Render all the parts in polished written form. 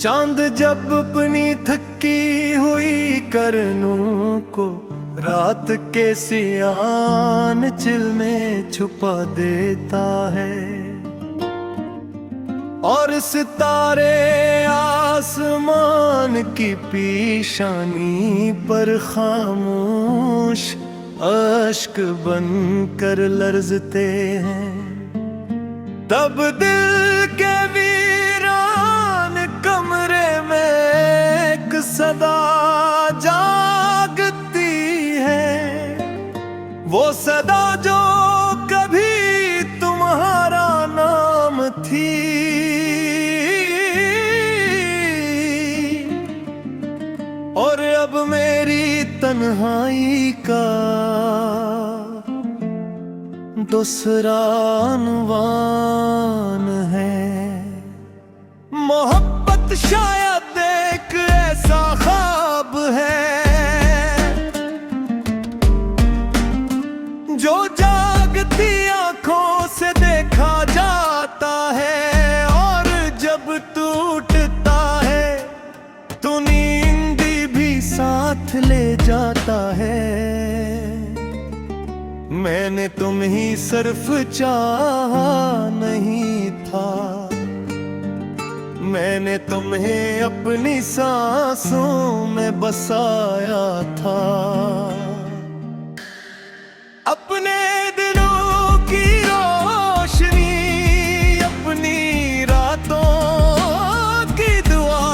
चांद जब अपनी थकी हुई करनों को रात के सियान चिल में छुपा देता है, और सितारे आसमान की पेशानी पर खामोश अश्क बनकर लरजते हैं। तब दिल के वीरान कमरे में एक सदा जागती है, वो सदा जो कभी तुम्हारा नाम थी, और अब मेरी तन्हाई का दूसरा अनवान है। मोहब्बत शायद एक ऐसा ख्वाब है जो जागती आंखों से देखा जाता है, और जब टूटता है तो नींद भी साथ ले जाता है। मैंने तुम ही सिर्फ चाहा नहीं था, मैंने तुम्हें अपनी सांसों में बसाया था। अपने दिलों की रोशनी, अपनी रातों की दुआ,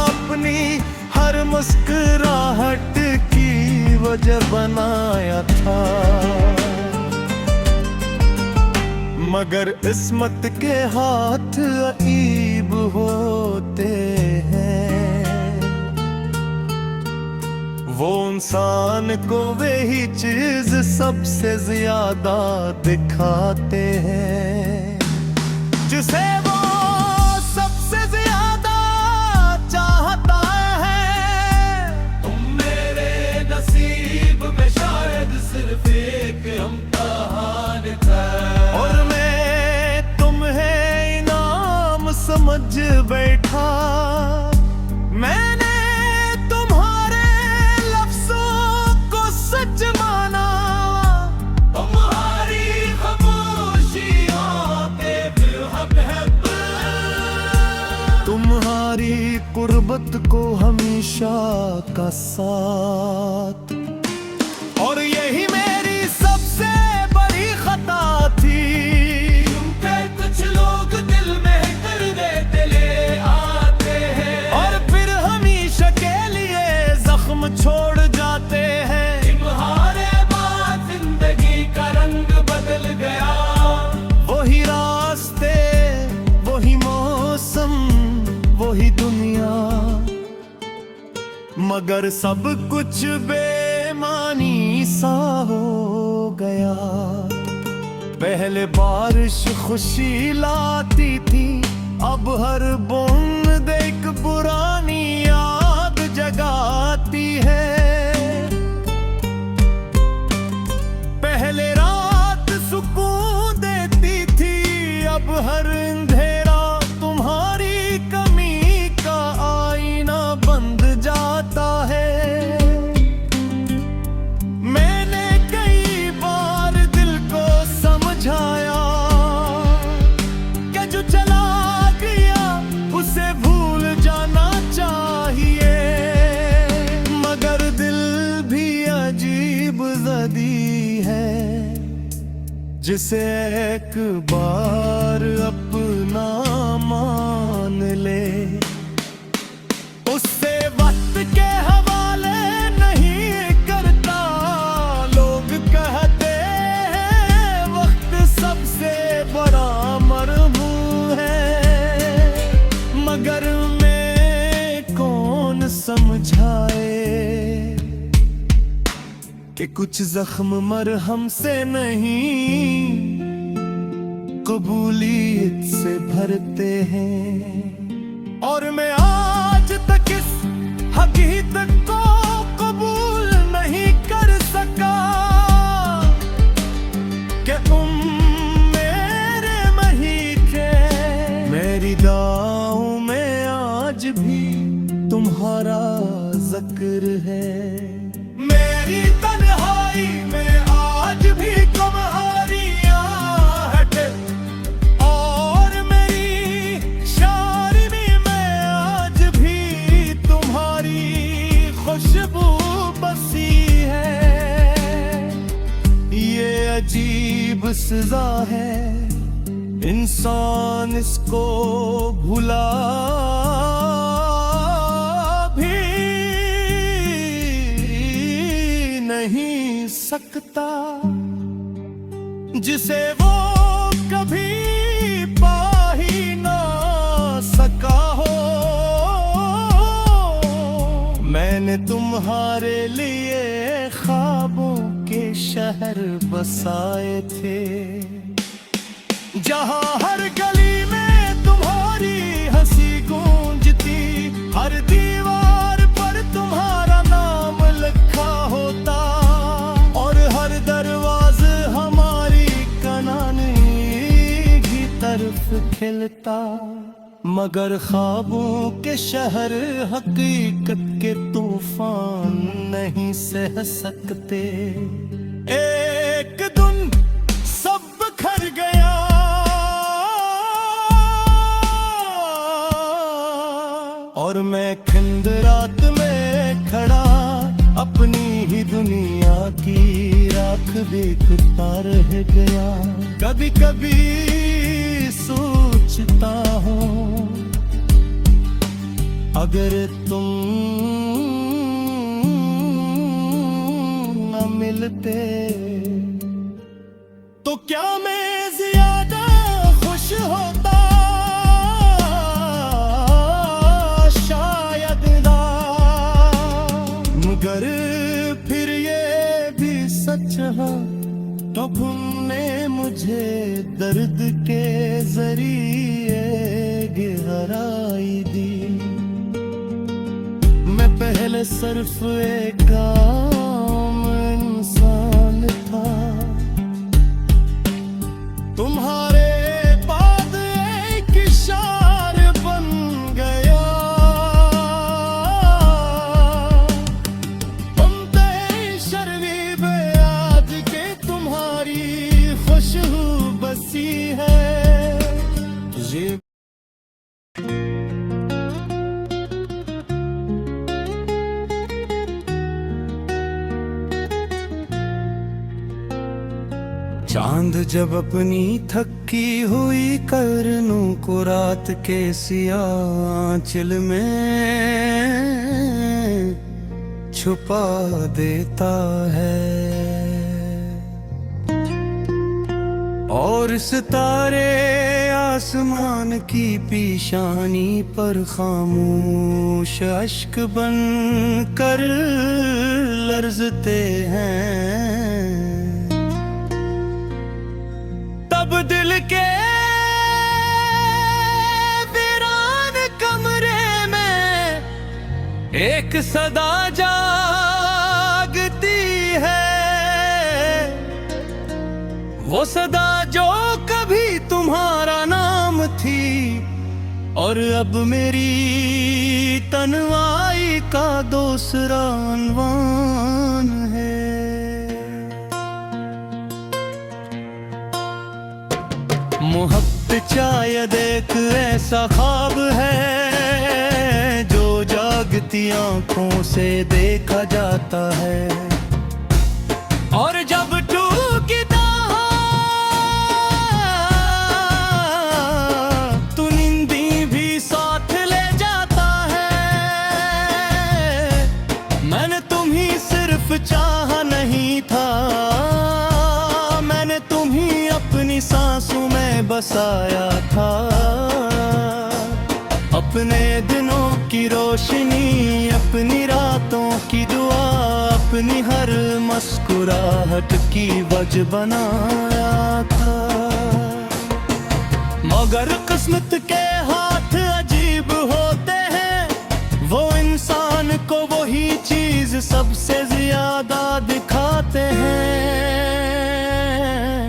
अपनी हर मुस्कुराहट की वजह बनाया था। मगर किस्मत के हाथ अजीब होते हैं, वो इंसान को वही चीज सबसे ज्यादा दिखाते हैं जिसे वो सबसे ज्यादा चाहता है। तुम मेरे नसीब में शायद सिर्फ एक इम्तिहान था, और समझ बैठा। मैंने तुम्हारे लफ्ज़ों को सच माना, तुम्हारी खामोशियों के बेहद है, तुम्हारी कुर्बत को हमेशा का साथ। और यही मेरी सबसे बड़ी खता थी, कुछ लोग दिल में छोड़ जाते हैं। तुम्हारे बाद जिंदगी का रंग बदल गया, वही रास्ते, वही मौसम, वही दुनिया, मगर सब कुछ बेमानी सा हो गया। पहले बारिश खुशी लाती थी, अब हर बूंद एक पुरानी याद जगाती है। पहले रात सुकून देती थी, अब हर अंधेरा तुम्हारी कमी का आईना बंद जाता है। मैंने कई बार दिल को समझाया कि जो चला गया उसे भूल जाना चाहिए, है जिसे एक बार अपना मान ले, उससे वक्त के हवाले नहीं करता। लोग कहते हैं वक्त सबसे बड़ा मरहूम है, मगर मैं कौन समझाए कि कुछ जख्म मरहम से नहीं कबूलियत से भरते हैं। और मैं आज तक इस हकीकत को कबूल नहीं कर सका कि तुम मेरे मही थे। मेरी दुआओं में आज भी अजीब सजा है, इंसान इसको भुला भी नहीं सकता, जिसे वो कभी पा ही ना सका हो। मैंने तुम्हारे लिए ख्वाबों के शहर बसाए थे, जहां हर गली में तुम्हारी हंसी गूंजती, हर दीवार पर तुम्हारा नाम लिखा होता, और हर दरवाज़ा हमारी कनानी की तरफ खिलता। मगर ख्वाबों के शहर हकीकत के तूफान नहीं सह सकते। एक दिन सब बिखर गया, और मैं खंडरात में खड़ा अपनी ही दुनिया की राख देखता रह गया। कभी कभी सोचता हूँ, अगर तुम न मिलते तो क्या मैं ज्यादा खुश होता, शायद ना। मगर फिर ये भी सच है, तुमने मुझे दर्द के जरिए गहराई दी। मैं पहले सिर्फ एक आम इंसान था, तुम्हारे बाद एक शार बन गया। तुम ते शर्वी बेयाद के तुम्हारी खुशबू बसी है तुझे। चांद जब अपनी थकी हुई करनों को रात के सियाह आंचल में छुपा देता है, और सितारे आसमान की पेशानी पर खामोश अश्क बन कर लरजते हैं। तब दिल के वीरान कमरे में एक सदा जागती है, वो सदा जो कभी तुम्हारा नाम थी, और अब मेरी तन्वाई का दूसरा अनवान है। मोहब्बत शायद एक ऐसा ख्वाब है जो जागती आंखों से देखा जाता है, और जब टूटता तो नींदी भी साथ ले जाता है। मैंने तुम्ही सिर्फ चाहा नहीं था, मैंने तुम्ही अपनी सांसों में बसाया था। अपने दिनों की रोशनी, अपनी रातों की दुआ, अपनी हर मुस्कुराहट की वजह बनाया था। मगर किस्मत के हाथ अजीब होते हैं, वो इंसान को वही चीज सबसे ज्यादा दिखाते हैं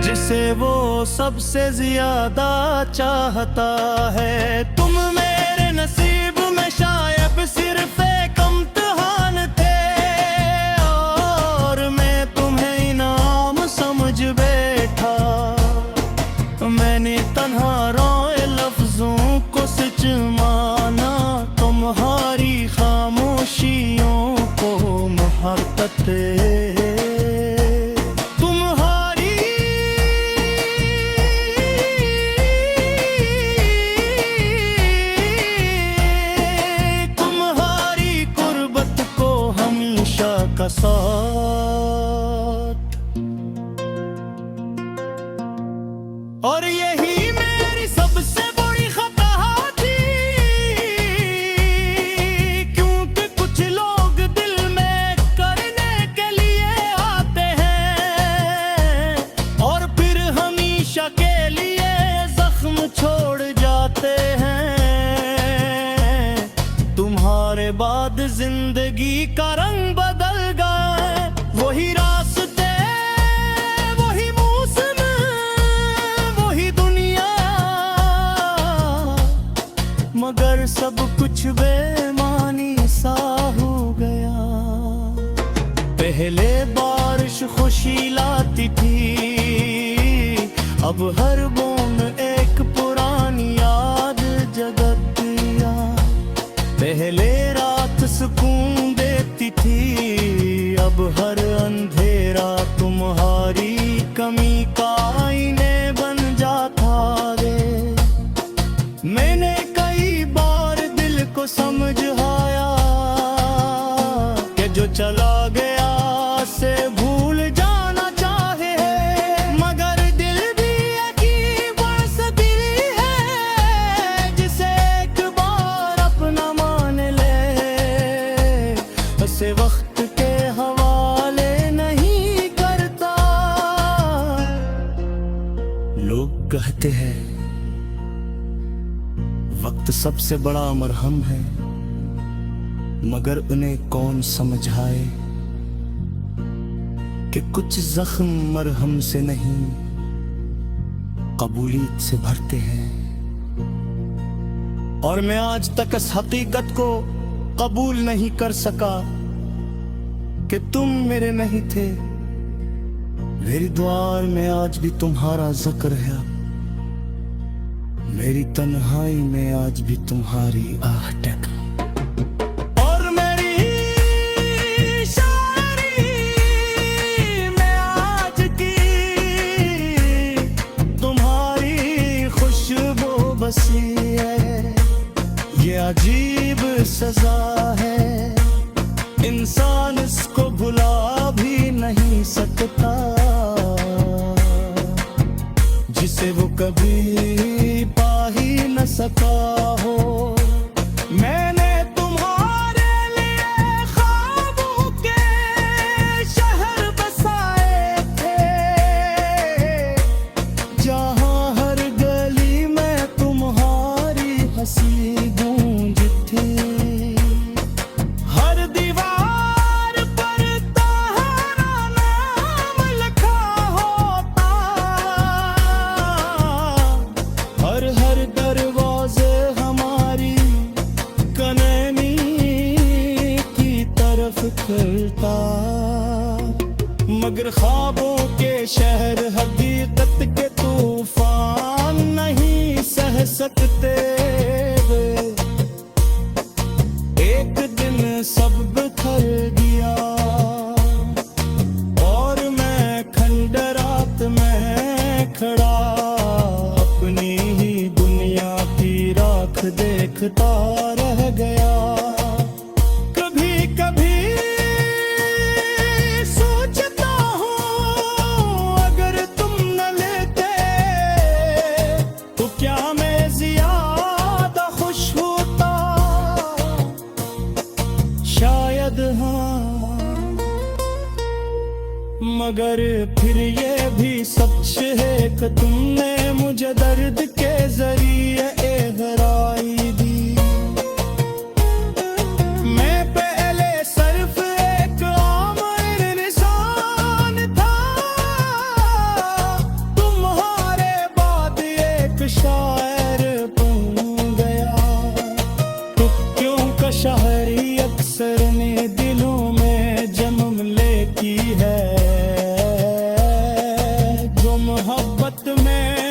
जिसे वो सबसे ज्यादा चाहता है। तुम मेरे नसीब में शायद सिर्फ एक इम्तिहान थे, और मैं तुम्हें इनाम समझ बैठा। मैंने तन्हा रोए लफ्जों को सच माना, तुम्हारी खामोशियों को मोहब्बत, तुम्हारी और यही मेरी सबसे बड़ी खता थी, क्योंकि कुछ लोग दिल में करने के लिए आते हैं और फिर हमेशा के लिए जख्म छोड़ जाते हैं। तुम्हारे बाद जिंदगी का रंग बदल गया, वही रास्ते, वही मौसम, वही दुनिया, मगर सब कुछ बेमानी सा हो गया। पहले बारिश खुशी लाती थी, अब हर बूंद एक पुरानी याद जगा दिया। पहले रात सुकून देती थी, अब हर अंधेरा तुम्हारी कमी का आईने बन जाता रे। मैंने कई बार दिल को समझाया कि जो चला गया से भूल जाना चाहे, मगर दिल भी एक बरस दिल है जिसे एक बार अपना मान ले, उसे वक्त के हवाले नहीं करता। लोग कहते हैं वक्त सबसे बड़ा मरहम है, मगर उन्हें कौन समझाए कि कुछ जख्म मरहम से नहीं कबूलियत से भरते हैं। और मैं आज तक इस हकीकत को कबूल नहीं कर सका कि तुम मेरे नहीं थे। मेरी दुआ में आज भी तुम्हारा जिक्र है, मेरी तन्हाई में आज भी तुम्हारी आहट। और मेरी शायरी में आज की तुम्हारी खुशबू बसी है। ये अजीब सजा है, इंसान इसको भुला भी नहीं सकता, जिसे वो कभी पा ही न सका हो। मैंने तुम्हारे लिए ख्वाबों के शहर बसाए थे, जहां हर गली में तुम्हारी हंसी गूंजती, हर दीवार पर तुम्हारा नाम लिखा होता, हर हर दरवाजे हमारी कनैनी की तरफ खुलता। मगर ख्वाबों के शहर हकीकत के तूफान नहीं सह सकते। एक दिन सब बिखर गया और मैं खंडरात में खड़ा अपनी ही दुनिया की राख देखता रह गया। कभी कभी सोचता हूँ अगर तुम न लेते तो क्या मैं ज्यादा खुश होता, शायद हाँ, मगर फिर ये भी सच है कि तुमने मुझे दर्द के जरिए गहराई दी। मैं पहले सिर्फ एक आम इंसान था, तुम्हारे बाद एक शायर बन गया। तो क्यों का शायरी अक्सर ने दिलों में जन्म लेती है, जो मोहब्बत में